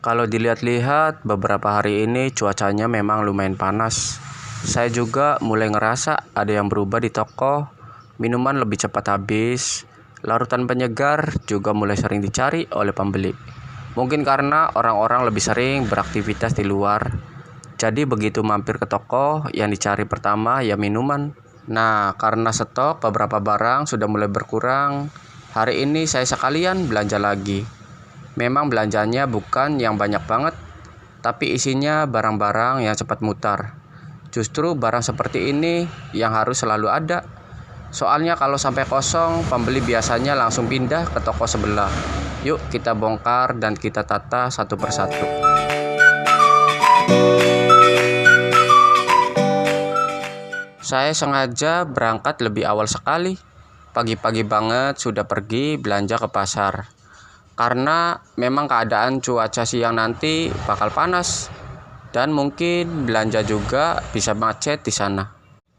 Kalau dilihat-lihat beberapa hari ini cuacanya memang lumayan panas. Saya juga mulai ngerasa ada yang berubah di toko. Minuman lebih cepat habis. Larutan penyegar juga mulai sering dicari oleh pembeli. Mungkin karena orang-orang lebih sering beraktivitas di luar. Jadi begitu mampir ke toko, yang dicari pertama ya minuman. Nah, karena stok beberapa barang sudah mulai berkurang, hari ini saya sekalian belanja lagi. Memang belanjanya bukan yang banyak banget, tapi isinya barang-barang yang cepat mutar. Justru barang seperti ini yang harus selalu ada. Soalnya kalau sampai kosong, pembeli biasanya langsung pindah ke toko sebelah. Yuk kita bongkar dan kita tata satu persatu. Saya sengaja berangkat lebih awal sekali. Pagi-pagi banget sudah pergi belanja ke pasar. Karena memang keadaan cuaca siang nanti bakal panas. Dan mungkin belanja juga bisa macet di sana.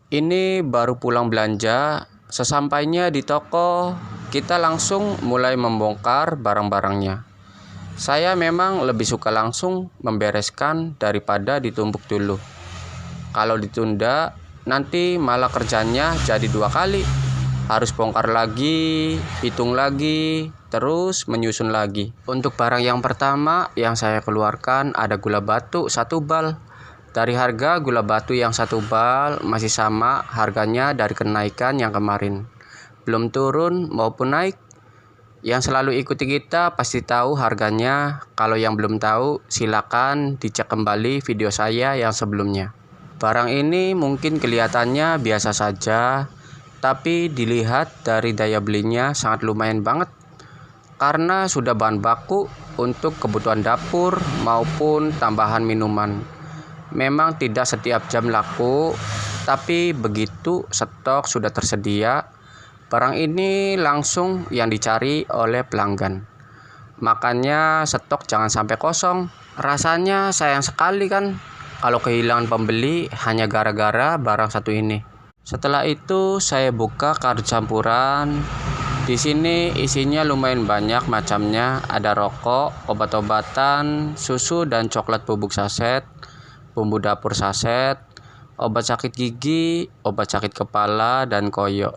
Ini baru pulang belanja. Sesampainya di toko, kita langsung mulai membongkar barang-barangnya. Saya memang lebih suka langsung membereskan daripada ditumpuk dulu. Kalau ditunda, nanti malah kerjanya jadi 2 kali. Harus bongkar lagi, hitung lagi, terus menyusun lagi. Untuk barang yang pertama yang saya keluarkan ada gula batu 1 bal. Dari harga gula batu yang 1 bal masih sama harganya dari kenaikan yang kemarin. Belum turun maupun naik. Yang selalu ikuti kita pasti tahu harganya. Kalau yang belum tahu silakan dicek kembali video saya yang sebelumnya. Barang ini mungkin kelihatannya biasa saja, tapi dilihat dari daya belinya sangat lumayan banget. Karena sudah bahan baku untuk kebutuhan dapur maupun tambahan minuman. Memang tidak setiap jam laku, tapi begitu stok sudah tersedia, barang ini langsung yang dicari oleh pelanggan. Makanya stok jangan sampai kosong. Rasanya sayang sekali kan kalau kehilangan pembeli hanya gara-gara barang satu ini. Setelah itu saya buka kardus campuran. Di sini isinya lumayan banyak macamnya. Ada rokok, obat-obatan, susu dan coklat bubuk saset, bumbu dapur saset, obat sakit gigi, obat sakit kepala dan koyo.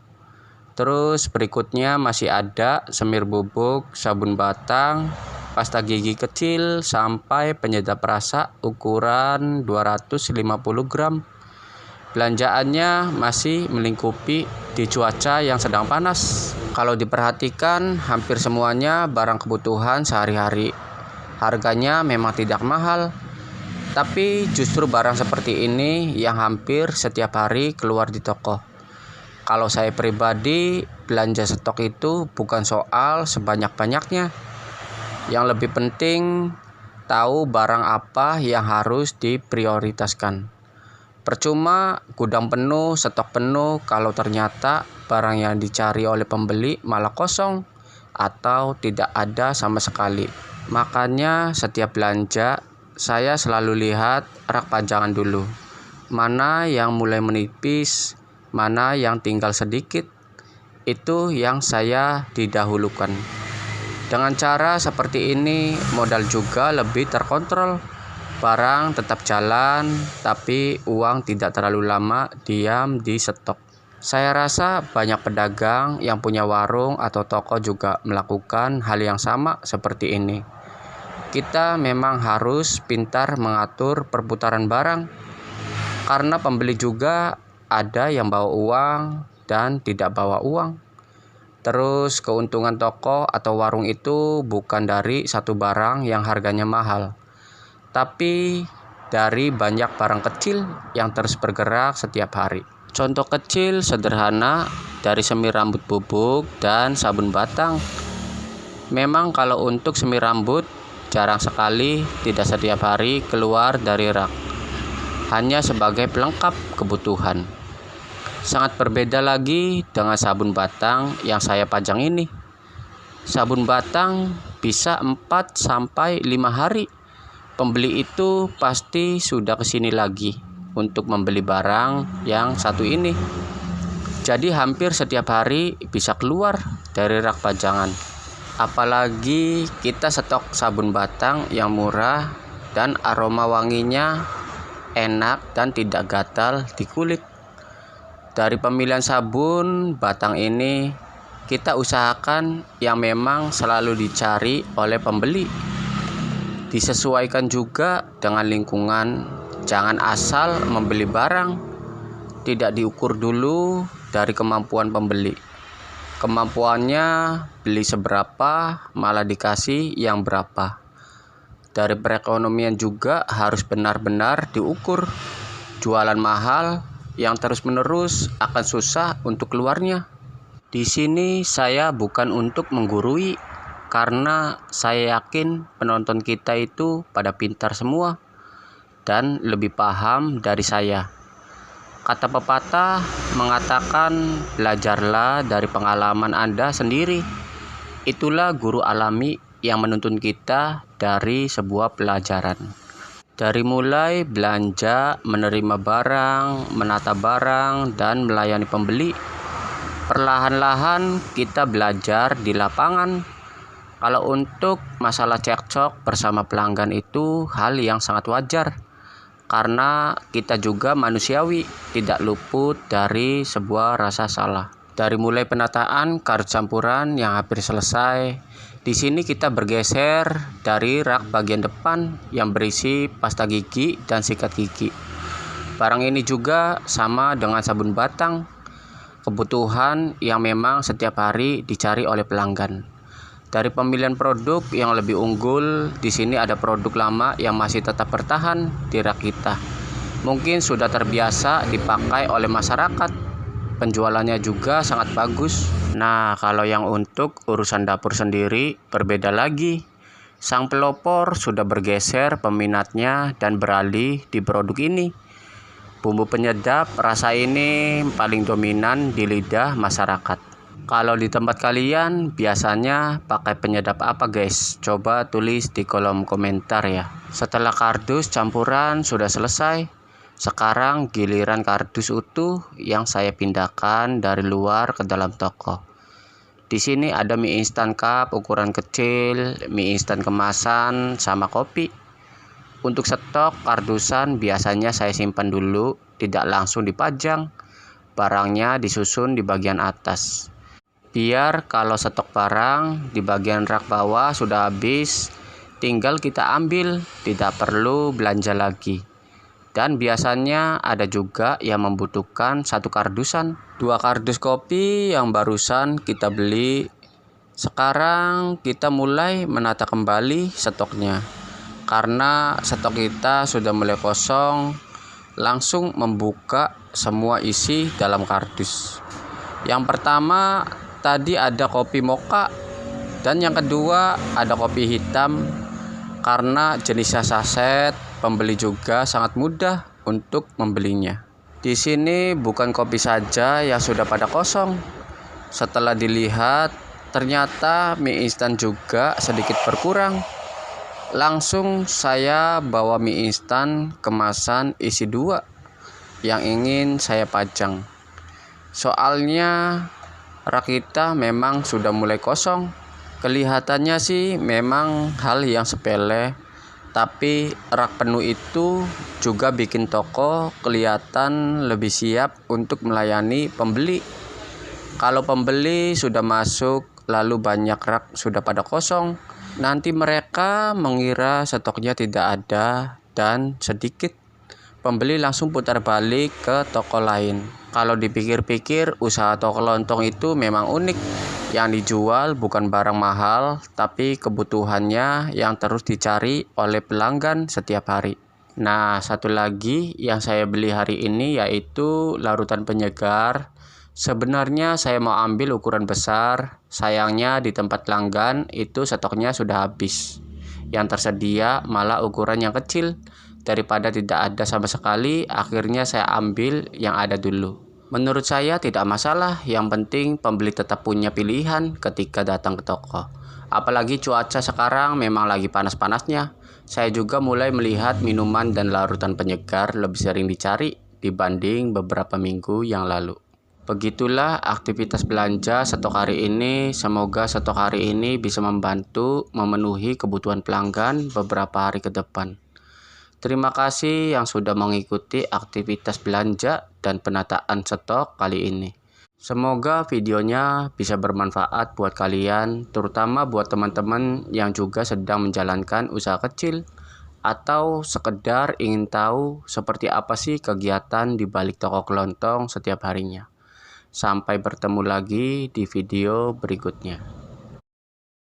Terus berikutnya masih ada semir bubuk, sabun batang, pasta gigi kecil sampai penyedap rasa ukuran 250 gram. Belanjaannya masih melingkupi di cuaca yang sedang panas. Kalau diperhatikan hampir semuanya barang kebutuhan sehari-hari. Harganya memang tidak mahal, tapi justru barang seperti ini yang hampir setiap hari keluar di toko. Kalau saya pribadi belanja stok itu bukan soal sebanyak-banyaknya. Yang lebih penting tahu barang apa yang harus diprioritaskan. Percuma gudang penuh, stok penuh kalau ternyata barang yang dicari oleh pembeli malah kosong atau tidak ada sama sekali. Makanya setiap belanja saya selalu lihat rak pajangan dulu. Mana yang mulai menipis, mana yang tinggal sedikit. Itu yang saya didahulukan. Dengan cara seperti ini modal juga lebih terkontrol. Barang tetap jalan, tapi uang tidak terlalu lama diam di stok. Saya rasa banyak pedagang yang punya warung atau toko juga melakukan hal yang sama seperti ini. Kita memang harus pintar mengatur perputaran barang, karena pembeli juga ada yang bawa uang dan tidak bawa uang. Terus keuntungan toko atau warung itu bukan dari satu barang yang harganya mahal, tapi dari banyak barang kecil yang terus bergerak setiap hari. Contoh kecil sederhana dari semir rambut bubuk dan sabun batang. Memang kalau untuk semir rambut jarang sekali, tidak setiap hari keluar dari rak. Hanya sebagai pelengkap kebutuhan. Sangat berbeda lagi dengan sabun batang yang saya pajang ini. Sabun batang bisa 4-5 hari. Pembeli itu pasti sudah kesini lagi untuk membeli barang yang satu ini. Jadi hampir setiap hari bisa keluar dari rak pajangan. Apalagi kita stok sabun batang yang murah dan aroma wanginya enak dan tidak gatal di kulit. Dari pemilihan sabun batang ini, kita usahakan yang memang selalu dicari oleh pembeli. Disesuaikan juga dengan lingkungan, jangan asal membeli barang, tidak diukur dulu dari kemampuan pembeli. Kemampuannya beli seberapa, malah dikasih yang berapa. Dari perekonomian juga harus benar-benar diukur. Jualan mahal yang terus-menerus akan susah untuk keluarnya. Di sini saya bukan untuk menggurui, karena saya yakin penonton kita itu pada pintar semua dan lebih paham dari saya. Kata pepatah mengatakan, belajarlah dari pengalaman Anda sendiri. Itulah guru alami yang menuntun kita dari sebuah pelajaran. Dari mulai belanja, menerima barang, menata barang, dan melayani pembeli. Perlahan-lahan kita belajar di lapangan. Kalau untuk masalah cekcok bersama pelanggan itu hal yang sangat wajar. Karena kita juga manusiawi, tidak luput dari sebuah rasa salah. Dari mulai penataan kardus campuran yang hampir selesai, di sini kita bergeser dari rak bagian depan yang berisi pasta gigi dan sikat gigi. Barang ini juga sama dengan sabun batang, kebutuhan yang memang setiap hari dicari oleh pelanggan. Dari pemilihan produk yang lebih unggul, di sini ada produk lama yang masih tetap bertahan di rak kita. Mungkin sudah terbiasa dipakai oleh masyarakat. Penjualannya juga sangat bagus. Nah, kalau yang untuk urusan dapur sendiri berbeda lagi. Sang pelopor sudah bergeser peminatnya dan beralih di produk ini. Bumbu penyedap rasa ini paling dominan di lidah masyarakat. Kalau di tempat kalian biasanya pakai penyedap apa guys? Coba tulis di kolom komentar ya. Setelah kardus campuran sudah selesai, sekarang giliran kardus utuh yang saya pindahkan dari luar ke dalam toko. Di sini ada mie instan cup ukuran kecil, mie instan kemasan, sama kopi. Untuk stok kardusan biasanya saya simpan dulu, tidak langsung dipajang. Barangnya disusun di bagian atas. Biar kalau stok barang di bagian rak bawah sudah habis, tinggal kita ambil, tidak perlu belanja lagi. Dan biasanya ada juga yang membutuhkan satu kardusan. 2 kardus kopi yang barusan kita beli. Sekarang kita mulai menata kembali stoknya. Karena stok kita sudah mulai kosong, langsung membuka semua isi dalam kardus. Yang pertama tadi ada kopi mocha, dan yang kedua ada kopi hitam. Karena jenisnya saset, pembeli juga sangat mudah untuk membelinya. Di sini bukan kopi saja yang sudah pada kosong. Setelah dilihat, ternyata mie instan juga sedikit berkurang. Langsung saya bawa mie instan kemasan isi 2 yang ingin saya pajang. Soalnya rak kita memang sudah mulai kosong. Kelihatannya sih memang hal yang sepele, tapi rak penuh itu juga bikin toko kelihatan lebih siap untuk melayani pembeli. Kalau pembeli sudah masuk lalu banyak rak sudah pada kosong, nanti mereka mengira stoknya tidak ada dan sedikit. Pembeli langsung putar balik ke toko lain. Kalau dipikir-pikir, usaha toko lontong itu memang unik. Yang dijual bukan barang mahal, tapi kebutuhannya yang terus dicari oleh pelanggan setiap hari. Nah, satu lagi yang saya beli hari ini yaitu larutan penyegar. Sebenarnya saya mau ambil ukuran besar, sayangnya di tempat pelanggan itu stoknya sudah habis. Yang tersedia malah ukuran yang kecil. Daripada tidak ada sama sekali, akhirnya saya ambil yang ada dulu. Menurut saya tidak masalah, yang penting pembeli tetap punya pilihan ketika datang ke toko. Apalagi cuaca sekarang memang lagi panas-panasnya. Saya juga mulai melihat minuman dan larutan penyegar lebih sering dicari dibanding beberapa minggu yang lalu. Begitulah aktivitas belanja stok hari ini. Semoga stok hari ini bisa membantu memenuhi kebutuhan pelanggan beberapa hari ke depan. Terima kasih yang sudah mengikuti aktivitas belanja dan penataan stok kali ini. Semoga videonya bisa bermanfaat buat kalian, terutama buat teman-teman yang juga sedang menjalankan usaha kecil atau sekedar ingin tahu seperti apa sih kegiatan di balik toko kelontong setiap harinya. Sampai bertemu lagi di video berikutnya.